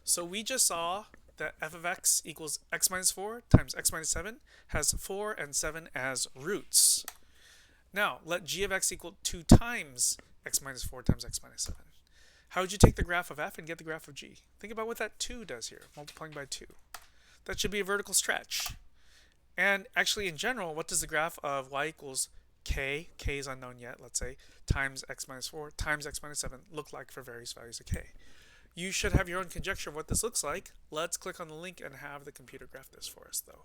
So we just saw that f of x equals x minus 4 times x minus 7 has 4 and 7 as roots. Now, let g of x equal 2 times x minus 4 times x minus 7. How would you take the graph of f and get the graph of g? Think about what that 2 does here, multiplying by 2. That should be a vertical stretch. And actually, in general, what does the graph of y equals k is unknown yet, let's say, times x minus 4 times x minus 7 look like for various values of k? You should have your own conjecture of what this looks like. Let's click on the link and have the computer graph this for us, though.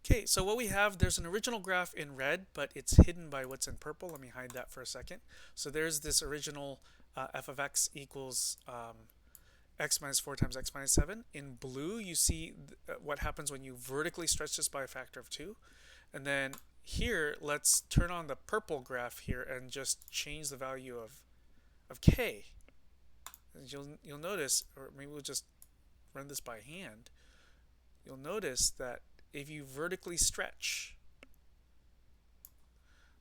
Okay, so what we have, there's an original graph in red, but it's hidden by what's in purple. Let me hide that for a second. So there's this original f of x equals x minus 4 times x minus 7. In blue, you see what happens when you vertically stretch this by a factor of 2. And then here, let's turn on the purple graph here and just change the value of k. And you'll notice, or maybe we'll just run this by hand. You'll notice that if you vertically stretch,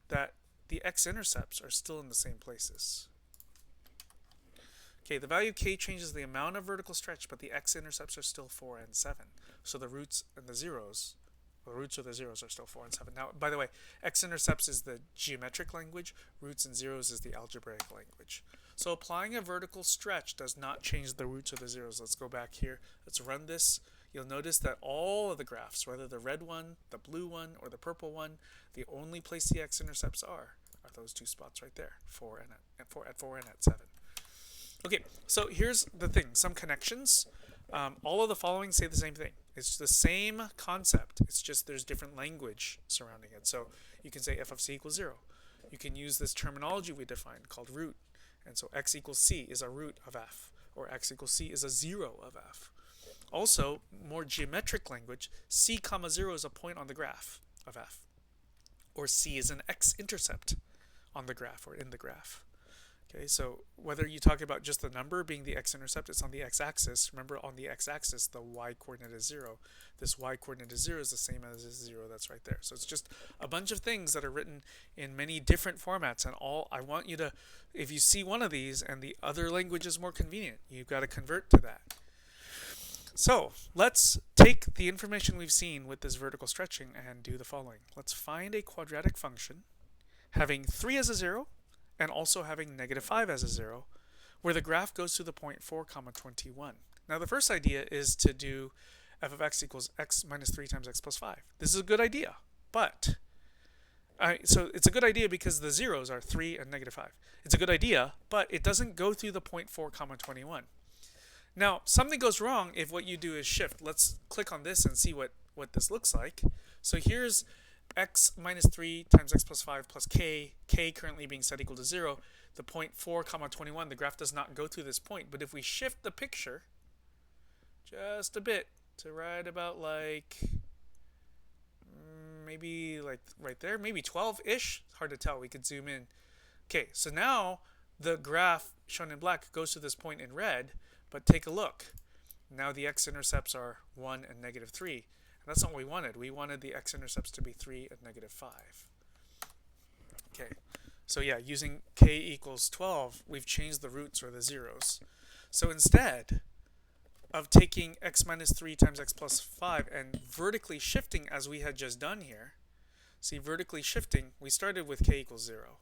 that the x-intercepts are still in the same places. Okay, the value of k changes the amount of vertical stretch, but the x-intercepts are still 4 and 7. So the roots and the zeros, the roots of the zeros are still 4 and 7. Now, by the way, x-intercepts is the geometric language, roots and zeros is the algebraic language. So applying a vertical stretch does not change the roots of the zeros. Let's go back here. Let's run this. You'll notice that all of the graphs, whether the red one, the blue one, or the purple one, the only place the x-intercepts are those two spots right there, 4 and at 4 and at 7. Okay, so here's the thing, some connections. All of the following say the same thing. It's the same concept. It's just there's different language surrounding it. So you can say f of c equals 0. You can use this terminology we defined called root. And so x equals c is a root of f, or x equals c is a 0 of f. Also, more geometric language, c comma 0 is a point on the graph of f, or c is an x-intercept on the graph or in the graph. Okay, so whether you talk about just the number being the x-intercept, it's on the x-axis. Remember, on the x-axis, the y-coordinate is 0. This y-coordinate is 0 is the same as this 0 that's right there. So it's just a bunch of things that are written in many different formats. And all I want you to, if you see one of these and the other language is more convenient, you've got to convert to that. So let's take the information we've seen with this vertical stretching and do the following. Let's find a quadratic function having 3 as a 0, and also having negative 5 as a 0, where the graph goes to the point 4 comma 21. Now the first idea is to do f of x equals x minus 3 times x plus 5. This is a good idea, but so it's a good idea because the zeros are 3 and negative 5. It's a good idea, but it doesn't go through the point 4 comma 21. Now something goes wrong if what you do is shift. Let's click on this and see what this looks like. So here's x minus 3 times x plus 5 plus k currently being set equal to 0. The point 4 comma 21, the graph does not go through this point. But if we shift the picture just a bit to right about like maybe like right there, maybe 12-ish, hard to tell, we could zoom in. Okay, so now the graph shown in black goes to this point in red, but take a look. Now the x-intercepts are 1 and negative 3. That's not what we wanted. We wanted the x-intercepts to be 3 and negative 5. Okay, so yeah, using k equals 12, we've changed the roots or the zeros. So instead of taking x minus 3 times x plus 5 and vertically shifting as we had just done here, see, vertically shifting, we started with k equals 0.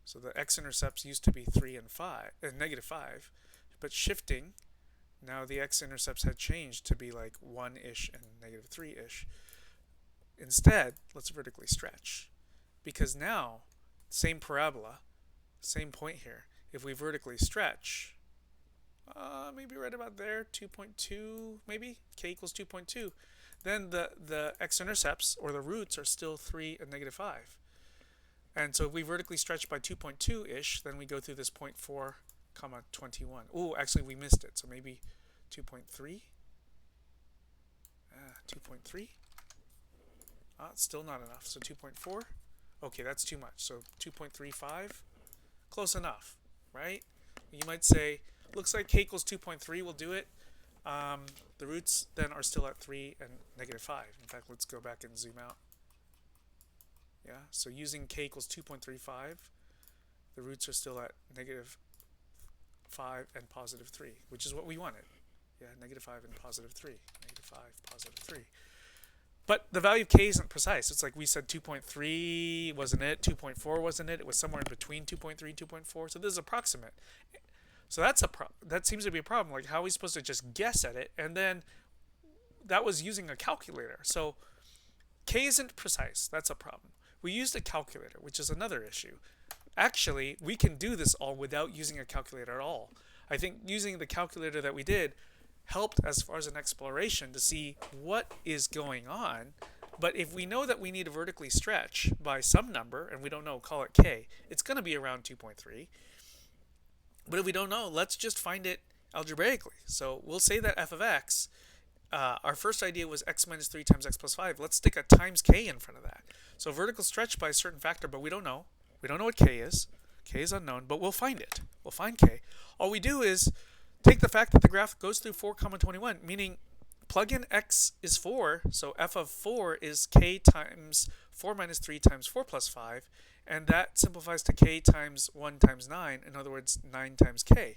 So the x-intercepts used to be 3 and negative 5, but shifting, now the x-intercepts had changed to be like 1-ish and negative 3-ish. Instead, let's vertically stretch. Because now, same parabola, same point here. If we vertically stretch, maybe right about there, 2.2, maybe, k equals 2.2, then the x-intercepts, or the roots, are still 3 and negative 5. And so if we vertically stretch by 2.2-ish, then we go through this point 4 comma 21. Oh, actually we missed it, so maybe 2.3. 2.3. Still not enough. So 2.4. Okay, that's too much. So 2.35. Close enough, right? You might say, looks like k equals 2.3 will do it. The roots then are still at 3 and negative 5. In fact, let's go back and zoom out. Yeah, so using k equals 2.35, the roots are still at negative 5 and positive 3, which is what we wanted. Yeah, -5 and +3. -5, +3. But the value of k isn't precise. It's like we said 2.3 wasn't it, 2.4 wasn't it. It was somewhere in between 2.3 and 2.4. So this is approximate. So that seems to be a problem. Like, how are we supposed to just guess at it? And then that was using a calculator. So k isn't precise. That's a problem. We used a calculator, which is another issue. Actually, we can do this all without using a calculator at all. I think using the calculator that we did helped as far as an exploration to see what is going on. But if we know that we need to vertically stretch by some number, and we don't know, call it k, it's going to be around 2.3. But if we don't know, let's just find it algebraically. So we'll say that f of x, our first idea was x minus 3 times x plus 5. Let's stick a times k in front of that. So vertical stretch by a certain factor, but we don't know. We don't know what k is. K is unknown, but we'll find it. We'll find k. All we do is take the fact that the graph goes through 4, 21, meaning plug in x is 4, so f of 4 is k times 4 minus 3 times 4 plus 5, and that simplifies to k times 1 times 9, in other words, 9 times k.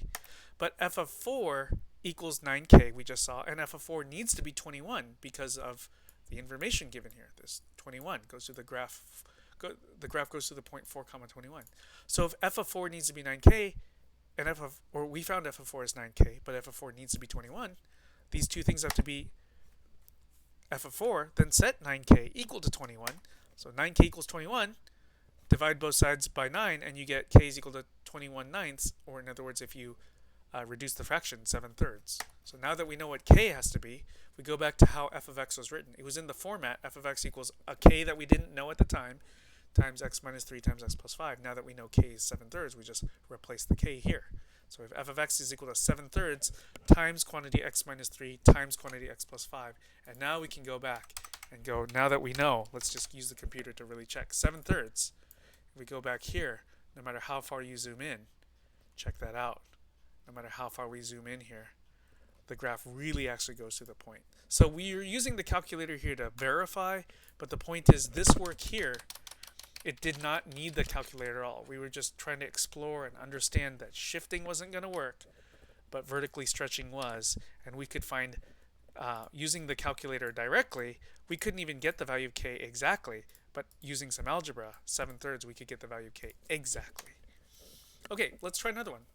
But f of 4 equals 9k, we just saw, and f of 4 needs to be 21 because of the information given here. This 21 goes through the graph. The graph goes to the point 4, 21. So if f of 4 needs to be 9k, and we found f of 4 is 9k, but f of 4 needs to be 21, these two things have to be f of 4, then set 9k equal to 21. So 9k equals 21, divide both sides by 9, and you get k is equal to 21 ninths, or in other words, if you reduce the fraction, 7/3. So now that we know what k has to be, we go back to how f of x was written. It was in the format f of x equals a k that we didn't know at the time, times x minus 3 times x plus 5. Now that we know k is 7/3, we just replace the k here. So if f of x is equal to 7/3 times quantity x minus 3 times quantity x plus 5. And now we can go back and go, now that we know, let's just use the computer to really check. 7/3, if we go back here, no matter how far you zoom in, check that out. No matter how far we zoom in here, the graph really actually goes to the point. So we are using the calculator here to verify, but the point is this work here, it did not need the calculator at all. We were just trying to explore and understand that shifting wasn't going to work, but vertically stretching was. And we could find, using the calculator directly, we couldn't even get the value of k exactly, but using some algebra, 7/3, we could get the value of k exactly. Okay, let's try another one.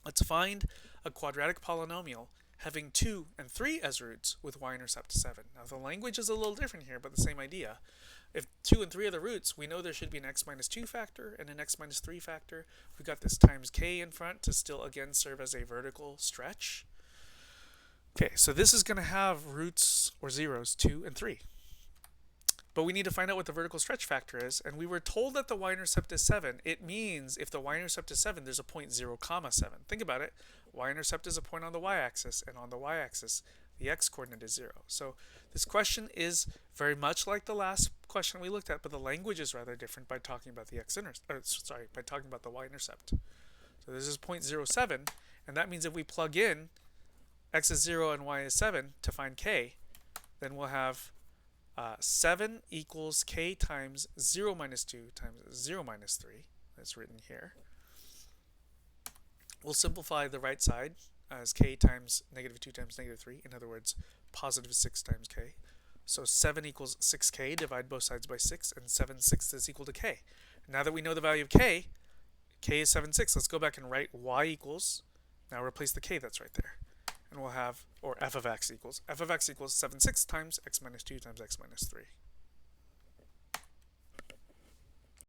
Let's find a quadratic polynomial having 2 and 3 as roots with y-intercept 7. Now the language is a little different here, but the same idea. If 2 and 3 are the roots, we know there should be an x minus 2 factor and an x minus 3 factor. We've got this times k in front to still again serve as a vertical stretch. Okay, so this is going to have roots or zeros 2 and 3. But we need to find out what the vertical stretch factor is, and we were told that the y-intercept is 7. It means if the y-intercept is 7, there's a point 0, 7. Think about it. Y-intercept is a point on the y-axis, and on the y-axis, the x-coordinate is 0. So this question is very much like the last question we looked at, but the language is rather different by talking about the by talking about the y-intercept. So this is 0.07, and that means if we plug in x is 0 and y is 7 to find k, then we'll have 7 equals k times 0 minus 2 times 0 minus 3. That's written here. We'll simplify the right side as k times -2 times -3. In other words, positive 6 times k. So 7 equals 6k. Divide both sides by 6, and 7/6 is equal to k. Now that we know the value of k is 7/6. Let's go back and write y equals. Now replace the k that's right there. And we'll have, or f of x equals 7/6 times x minus 2 times x minus 3.